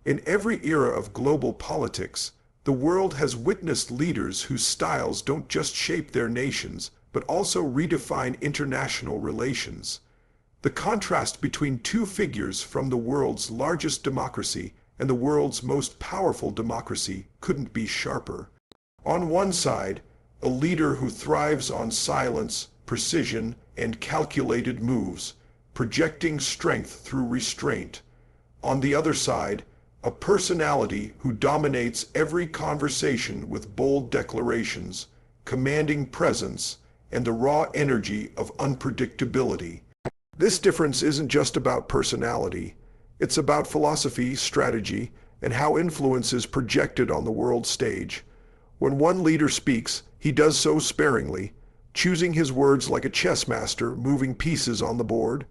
In every era of global politics, the world has witnessed leaders whose styles don't just shape their nations, but also redefine international relations. The contrast between two figures from the world's largest democracy and the world's most powerful democracy couldn't be sharper. On one side, a leader who thrives on silence, precision, and calculated moves, projecting strength through restraint. On the other side, a personality who dominates every conversation with bold declarations, commanding presence, and the raw energy of unpredictability. This difference isn't just about personality. It's about philosophy, strategy, and how influence is projected on the world stage. When one leader speaks, he does so sparingly, choosing his words like a chess master moving pieces on the board.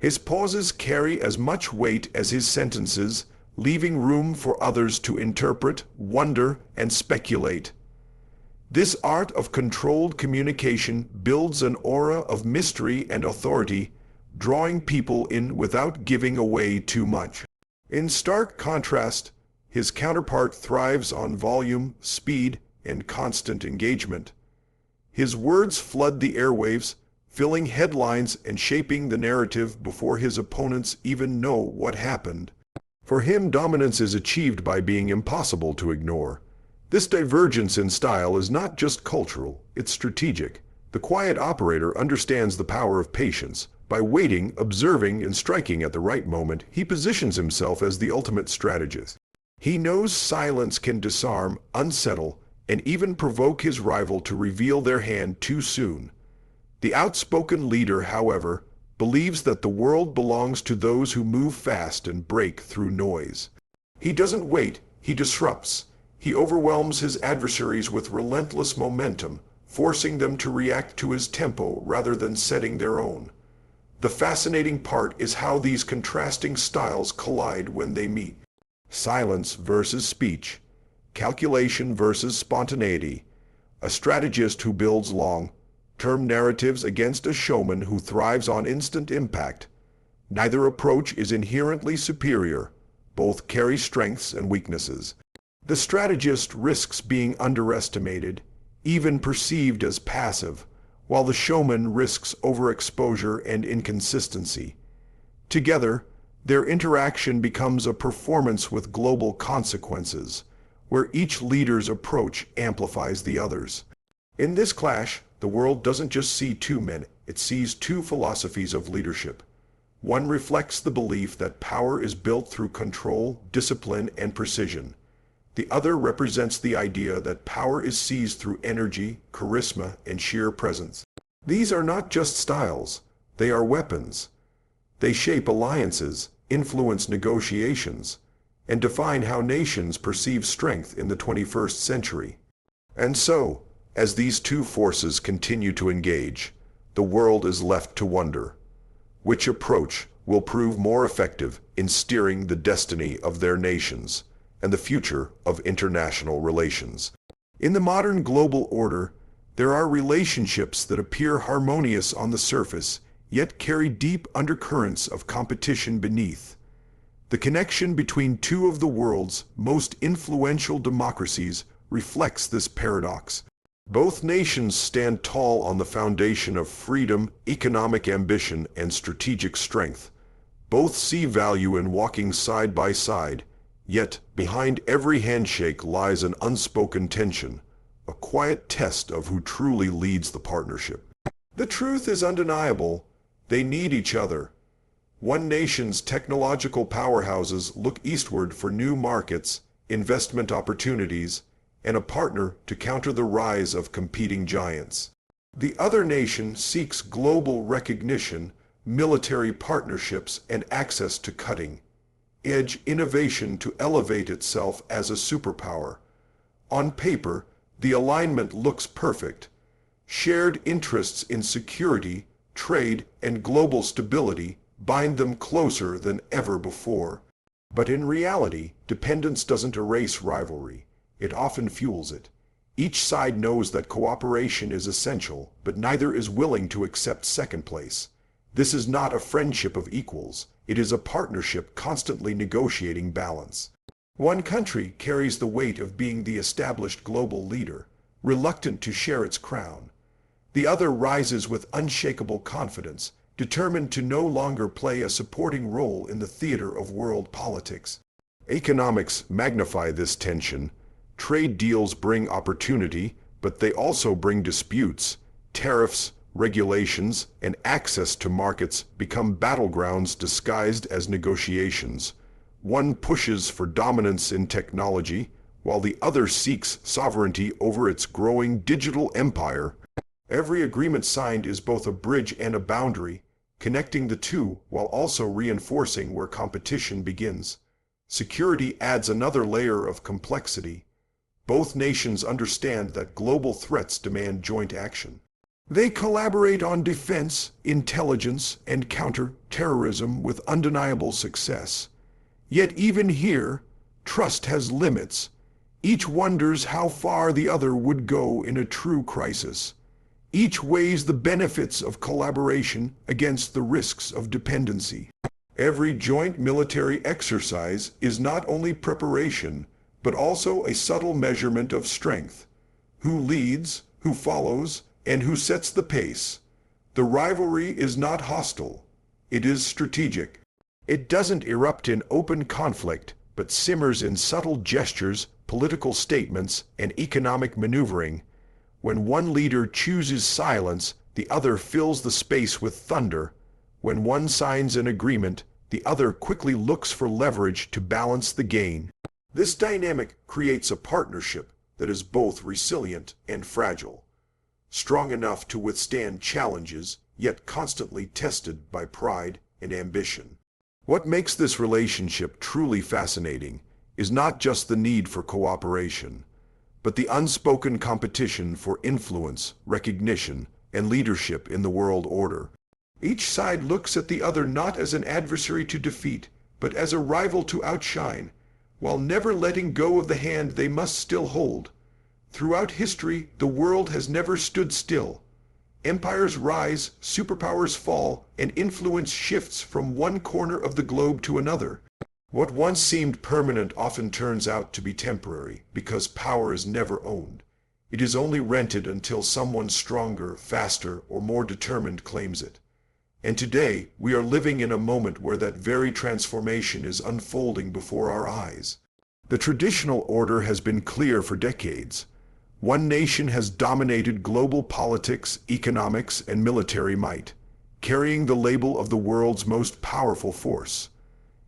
His pauses carry as much weight as his sentences, leaving room for others to interpret, wonder, and speculate. This art of controlled communication builds an aura of mystery and authority, drawing people in without giving away too much. In stark contrast, his counterpart thrives on volume, speed, and constant engagement. His words flood the airwaves, filling headlines and shaping the narrative before his opponents even know what happened. For him, dominance is achieved by being impossible to ignore. This divergence in style is not just cultural, it's strategic. The quiet operator understands the power of patience. By waiting, observing, and striking at the right moment, he positions himself as the ultimate strategist. He knows silence can disarm, unsettle, and even provoke his rival to reveal their hand too soon. The outspoken leader, however, believes that the world belongs to those who move fast and break through noise. He doesn't wait, he disrupts. He overwhelms his adversaries with relentless momentum, forcing them to react to his tempo rather than setting their own. The fascinating part is how these contrasting styles collide when they meet. Silence versus speech, calculation versus spontaneity, a strategist who builds long-term narratives against a showman who thrives on instant impact. Neither approach is inherently superior. Both carry strengths and weaknesses. The strategist risks being underestimated, even perceived as passive, while the showman risks overexposure and inconsistency. Together, their interaction becomes a performance with global consequences, where each leader's approach amplifies the other's. In this clash, the world doesn't just see two men, it sees two philosophies of leadership. One reflects the belief that power is built through control, discipline, and precision. The other represents the idea that power is seized through energy, charisma, and sheer presence. These are not just styles, they are weapons. They shape alliances, influence negotiations, and define how nations perceive strength in the 21st century. And so, as these two forces continue to engage, the world is left to wonder, which approach will prove more effective in steering the destiny of their nations and the future of international relations. In the modern global order, there are relationships that appear harmonious on the surface, yet carry deep undercurrents of competition beneath. The connection between two of the world's most influential democracies reflects this paradox. Both nations stand tall on the foundation of freedom, economic ambition, and strategic strength. Both see value in walking side by side, yet behind every handshake lies an unspoken tension, a quiet test of who truly leads the partnership. The truth is undeniable. They need each other. One nation's technological powerhouses look eastward for new markets, investment opportunities, and a partner to counter the rise of competing giants. The other nation seeks global recognition, military partnerships, and access to cutting-edge innovation to elevate itself as a superpower. On paper, the alignment looks perfect. Shared interests in security, trade, and global stability bind them closer than ever before. But in reality, dependence doesn't erase rivalry. It often fuels it. Each side knows that cooperation is essential, but neither is willing to accept second place. This is not a friendship of equals. It is a partnership constantly negotiating balance. One country carries the weight of being the established global leader, reluctant to share its crown. The other rises with unshakable confidence, determined to no longer play a supporting role in the theater of world politics. Economics magnify this tension. Trade deals bring opportunity, but they also bring disputes. Tariffs, regulations, and access to markets become battlegrounds disguised as negotiations. One pushes for dominance in technology, while the other seeks sovereignty over its growing digital empire. Every agreement signed is both a bridge and a boundary, connecting the two while also reinforcing where competition begins. Security adds another layer of complexity. Both nations understand that global threats demand joint action. They collaborate on defense, intelligence, and counter-terrorism with undeniable success. Yet even here, trust has limits. Each wonders how far the other would go in a true crisis. Each weighs the benefits of collaboration against the risks of dependency. Every joint military exercise is not only preparation, but also a subtle measurement of strength. Who leads, who follows, and who sets the pace? The rivalry is not hostile. It is strategic. It doesn't erupt in open conflict, but simmers in subtle gestures, political statements, and economic maneuvering. When one leader chooses silence, the other fills the space with thunder. When one signs an agreement, the other quickly looks for leverage to balance the gain. This dynamic creates a partnership that is both resilient and fragile, strong enough to withstand challenges, yet constantly tested by pride and ambition. What makes this relationship truly fascinating is not just the need for cooperation, but the unspoken competition for influence, recognition, and leadership in the world order. Each side looks at the other not as an adversary to defeat, but as a rival to outshine, while never letting go of the hand they must still hold. Throughout history, the world has never stood still. Empires rise, superpowers fall, and influence shifts from one corner of the globe to another. What once seemed permanent often turns out to be temporary, because power is never owned. It is only rented until someone stronger, faster, or more determined claims it. And today, we are living in a moment where that very transformation is unfolding before our eyes. The traditional order has been clear for decades. One nation has dominated global politics, economics, and military might, carrying the label of the world's most powerful force.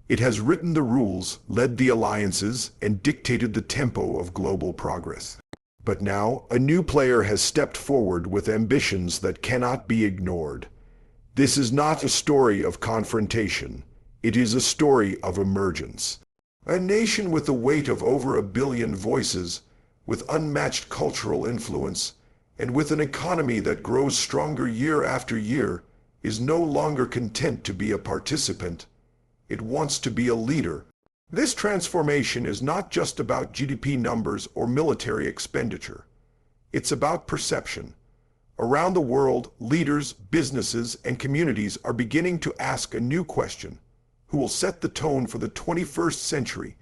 It has written the rules, led the alliances, and dictated the tempo of global progress. But now, a new player has stepped forward with ambitions that cannot be ignored. This is not a story of confrontation. It is a story of emergence. A nation with the weight of over 1 billion voices, with unmatched cultural influence, and with an economy that grows stronger year after year, is no longer content to be a participant. It wants to be a leader. This transformation is not just about GDP numbers or military expenditure. It's about perception. Around the world, leaders, businesses, and communities are beginning to ask a new question. Who will set the tone for the 21st century?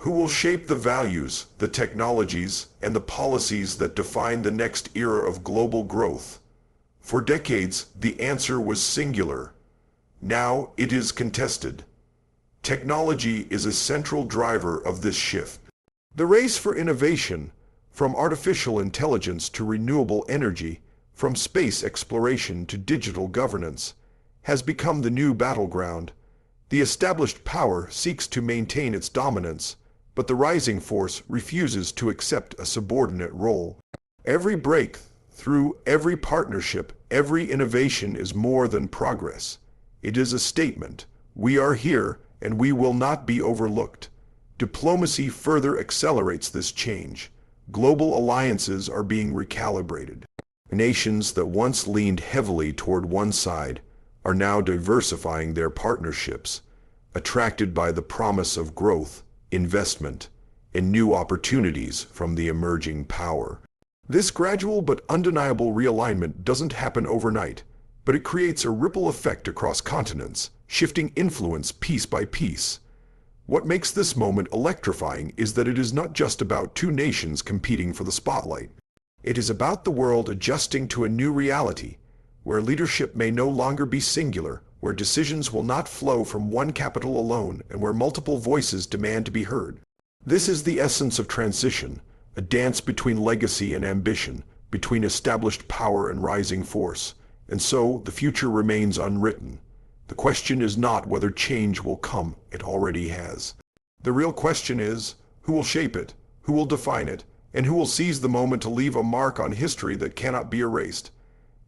Who will shape the values, the technologies, and the policies that define the next era of global growth? For decades, the answer was singular. Now it is contested. Technology is a central driver of this shift. The race for innovation, from artificial intelligence to renewable energy, from space exploration to digital governance, has become the new battleground. The established power seeks to maintain its dominance, but the rising force refuses to accept a subordinate role. Every breakthrough, every partnership, every innovation is more than progress. It is a statement. We are here, and we will not be overlooked. Diplomacy further accelerates this change. Global alliances are being recalibrated. Nations that once leaned heavily toward one side are now diversifying their partnerships, attracted by the promise of growth, investment, and new opportunities from the emerging power. This gradual but undeniable realignment doesn't happen overnight, but it creates a ripple effect across continents, shifting influence piece by piece. What makes this moment electrifying is that it is not just about two nations competing for the spotlight. It is about the world adjusting to a new reality, where leadership may no longer be singular, where decisions will not flow from one capital alone, and where multiple voices demand to be heard. This is the essence of transition, a dance between legacy and ambition, between established power and rising force. And so, the future remains unwritten. The question is not whether change will come, it already has. The real question is, who will shape it, who will define it, and who will seize the moment to leave a mark on history that cannot be erased.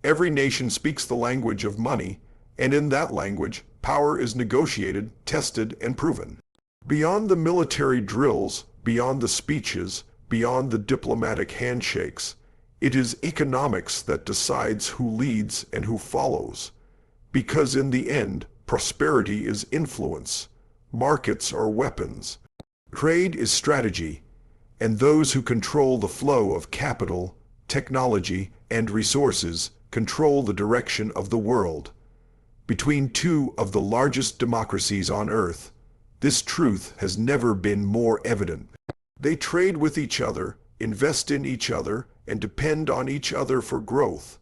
Every nation speaks the language of money, and in that language, power is negotiated, tested, and proven. Beyond the military drills, beyond the speeches, beyond the diplomatic handshakes, it is economics that decides who leads and who follows. Because in the end, prosperity is influence. Markets are weapons. Trade is strategy, and those who control the flow of capital, technology, and resources control the direction of the world. Between two of the largest democracies on Earth, this truth has never been more evident. They trade with each other, invest in each other, and depend on each other for growth.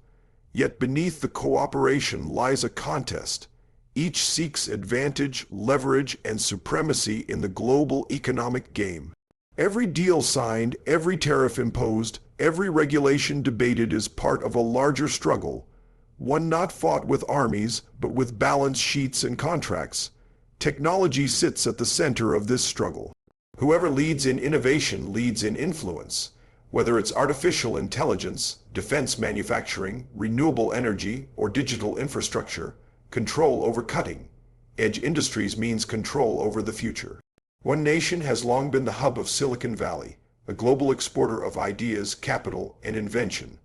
Yet beneath the cooperation lies a contest. Each seeks advantage, leverage, and supremacy in the global economic game. Every deal signed, every tariff imposed, every regulation debated is part of a larger struggle, one not fought with armies, but with balance sheets and contracts. Technology sits at the center of this struggle. Whoever leads in innovation leads in influence. Whether it's artificial intelligence, defense manufacturing, renewable energy, or digital infrastructure, control over cutting-edge industries means control over the future. One nation has long been the hub of Silicon Valley, a global exporter of ideas, capital, and invention.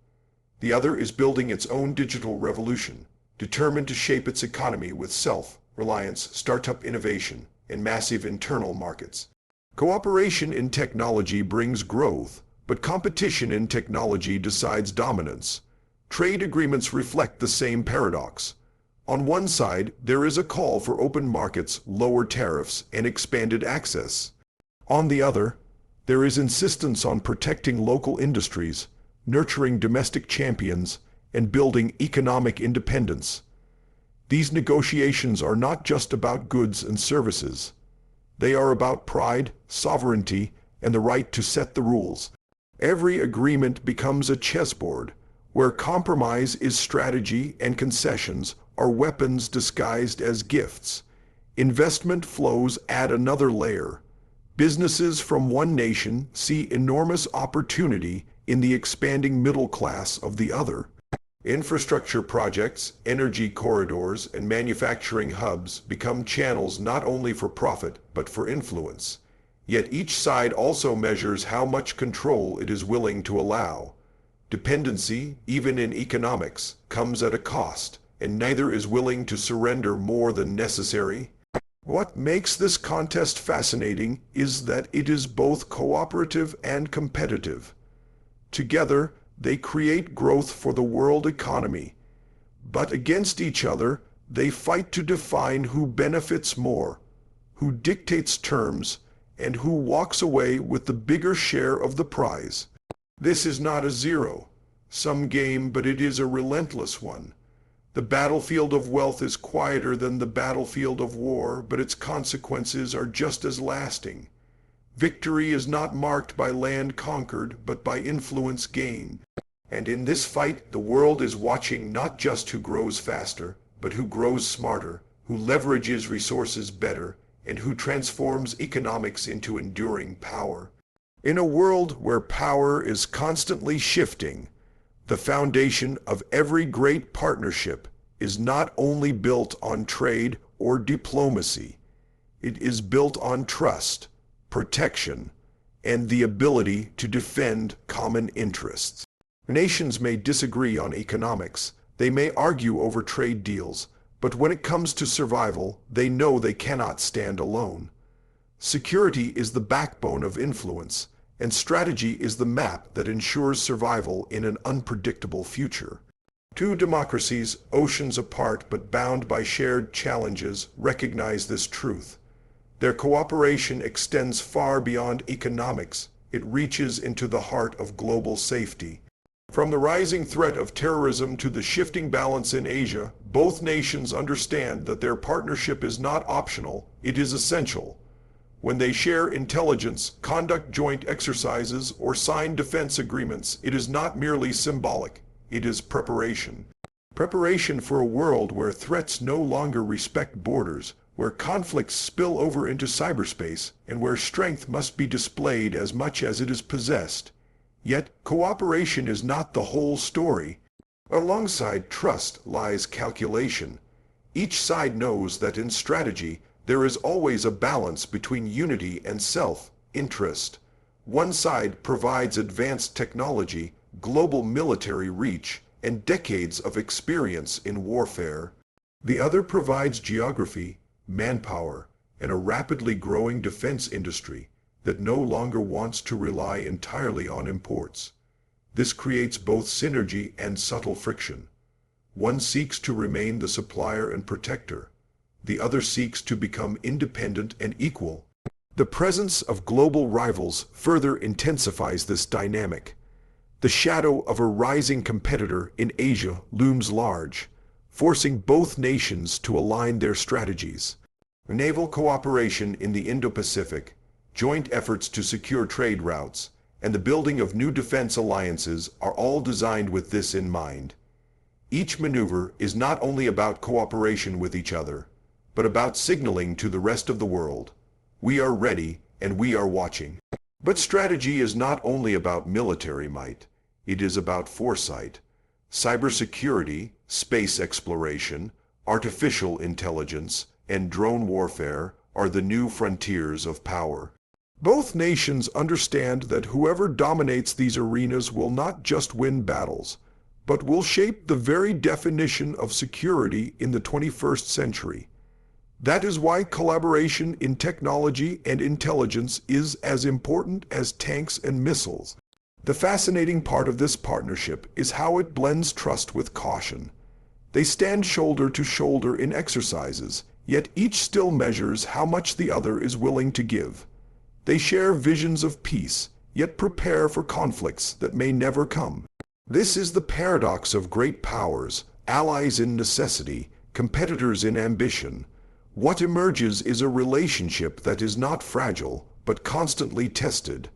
The other is building its own digital revolution, determined to shape its economy with self-reliance, startup innovation, and massive internal markets. Cooperation in technology brings growth, but competition in technology decides dominance. Trade agreements reflect the same paradox. On one side, there is a call for open markets, lower tariffs, and expanded access. On the other, there is insistence on protecting local industries, nurturing domestic champions, and building economic independence. These negotiations are not just about goods and services. They are about pride, sovereignty, and the right to set the rules. Every agreement becomes a chessboard, where compromise is strategy and concessions are weapons disguised as gifts. Investment flows add another layer. Businesses from one nation see enormous opportunity in the expanding middle class of the other. Infrastructure projects, energy corridors, and manufacturing hubs become channels not only for profit but for influence. Yet each side also measures how much control it is willing to allow. Dependency, even in economics, comes at a cost, and neither is willing to surrender more than necessary. What makes this contest fascinating is that it is both cooperative and competitive. Together, they create growth for the world economy. But against each other, they fight to define who benefits more, who dictates terms, and who walks away with the bigger share of the prize. This is not a zero-sum game, but it is a relentless one. The battlefield of wealth is quieter than the battlefield of war, but its consequences are just as lasting. Victory is not marked by land conquered, but by influence gained. And in this fight, the world is watching not just who grows faster, but who grows smarter, who leverages resources better, and who transforms economics into enduring power. In a world where power is constantly shifting, the foundation of every great partnership is not only built on trade or diplomacy, it is built on trust, protection, and the ability to defend common interests. Nations may disagree on economics, they may argue over trade deals, but when it comes to survival, they know they cannot stand alone. Security is the backbone of influence, and strategy is the map that ensures survival in an unpredictable future. Two democracies, oceans apart but bound by shared challenges, recognize this truth. Their cooperation extends far beyond economics. It reaches into the heart of global safety. From the rising threat of terrorism to the shifting balance in Asia, both nations understand that their partnership is not optional, it is essential. When they share intelligence, conduct joint exercises, or sign defense agreements, it is not merely symbolic, it is preparation. Preparation for a world where threats no longer respect borders, where conflicts spill over into cyberspace, and where strength must be displayed as much as it is possessed. Yet, cooperation is not the whole story. Alongside trust lies calculation. Each side knows that in strategy, there is always a balance between unity and self-interest. One side provides advanced technology, global military reach, and decades of experience in warfare. The other provides geography, manpower, and a rapidly growing defense industry that no longer wants to rely entirely on imports. This creates both synergy and subtle friction. One seeks to remain the supplier and protector. The other seeks to become independent and equal. The presence of global rivals further intensifies this dynamic. The shadow of a rising competitor in Asia looms large, forcing both nations to align their strategies. Naval cooperation in the Indo-Pacific, joint efforts to secure trade routes, and the building of new defense alliances are all designed with this in mind. Each maneuver is not only about cooperation with each other, but about signaling to the rest of the world, we are ready and we are watching. But strategy is not only about military might, it is about foresight. Cybersecurity, space exploration, artificial intelligence, and drone warfare are the new frontiers of power. Both nations understand that whoever dominates these arenas will not just win battles, but will shape the very definition of security in the 21st century. That is why collaboration in technology and intelligence is as important as tanks and missiles. The fascinating part of this partnership is how it blends trust with caution. They stand shoulder to shoulder in exercises, yet each still measures how much the other is willing to give. They share visions of peace, yet prepare for conflicts that may never come. This is the paradox of great powers, allies in necessity, competitors in ambition. What emerges is a relationship that is not fragile, but constantly tested.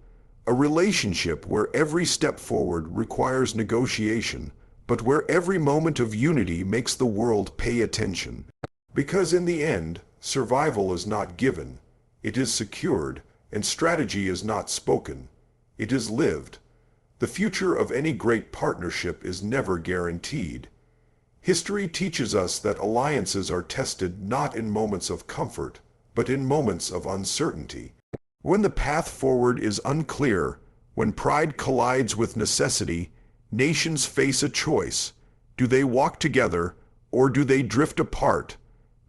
A relationship where every step forward requires negotiation, but where every moment of unity makes the world pay attention. Because in the end, survival is not given, it is secured, and strategy is not spoken, it is lived. The future of any great partnership is never guaranteed. History teaches us that alliances are tested not in moments of comfort, but in moments of uncertainty. When the path forward is unclear, when pride collides with necessity, nations face a choice. Do they walk together, or do they drift apart?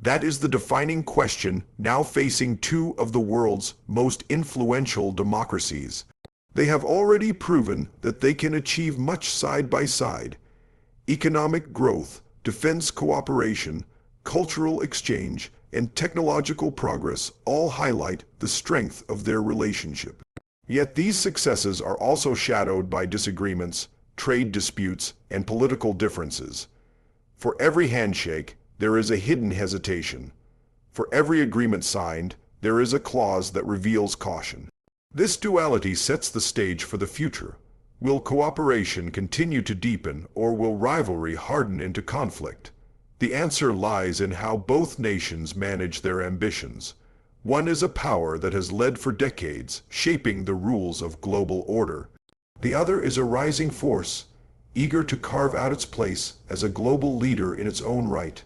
That is the defining question now facing two of the world's most influential democracies. They have already proven that they can achieve much side by side. Economic growth, defense cooperation, cultural exchange, and technological progress all highlight the strength of their relationship. Yet these successes are also shadowed by disagreements, trade disputes, and political differences. For every handshake, there is a hidden hesitation. For every agreement signed, there is a clause that reveals caution. This duality sets the stage for the future. Will cooperation continue to deepen, or will rivalry harden into conflict? The answer lies in how both nations manage their ambitions. One is a power that has led for decades, shaping the rules of global order. The other is a rising force, eager to carve out its place as a global leader in its own right.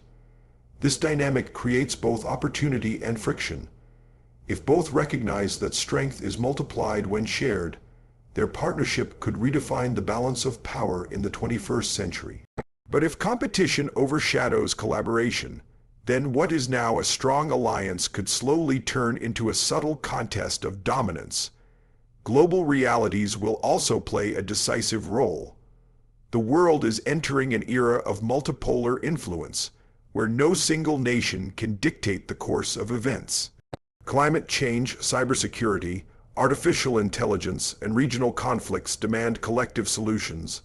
This dynamic creates both opportunity and friction. If both recognize that strength is multiplied when shared, their partnership could redefine the balance of power in the 21st century. But if competition overshadows collaboration, then what is now a strong alliance could slowly turn into a subtle contest of dominance. Global realities will also play a decisive role. The world is entering an era of multipolar influence, where no single nation can dictate the course of events. Climate change, cybersecurity, artificial intelligence, and regional conflicts demand collective solutions.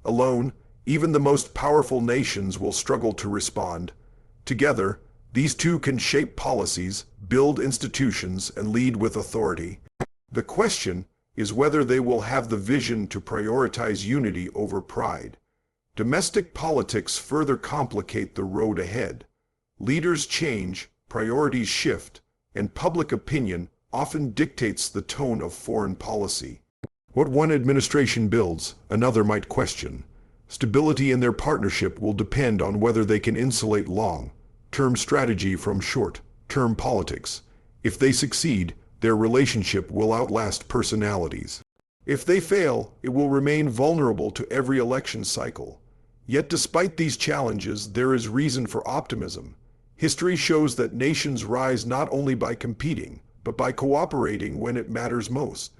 Alone, even the most powerful nations will struggle to respond. Together, these two can shape policies, build institutions, and lead with authority. The question is whether they will have the vision to prioritize unity over pride. Domestic politics further complicate the road ahead. Leaders change, priorities shift, and public opinion often dictates the tone of foreign policy. What one administration builds, another might question. Stability in their partnership will depend on whether they can insulate long-term strategy from short-term politics. If they succeed, their relationship will outlast personalities. If they fail, it will remain vulnerable to every election cycle. Yet despite these challenges, there is reason for optimism. History shows that nations rise not only by competing, but by cooperating when it matters most.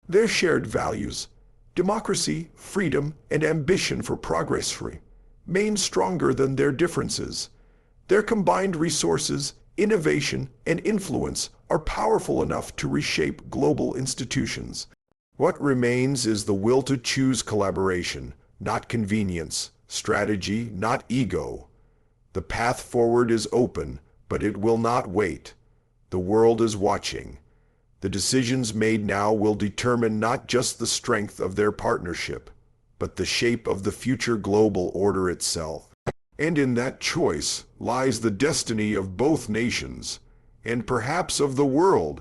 Their shared values, democracy, freedom, and ambition for progress remain stronger than their differences. Their combined resources, innovation, and influence are powerful enough to reshape global institutions. What remains is the will to choose collaboration, not convenience, strategy, not ego. The path forward is open, but it will not wait. The world is watching. The decisions made now will determine not just the strength of their partnership, but the shape of the future global order itself. And in that choice lies the destiny of both nations, and perhaps of the world.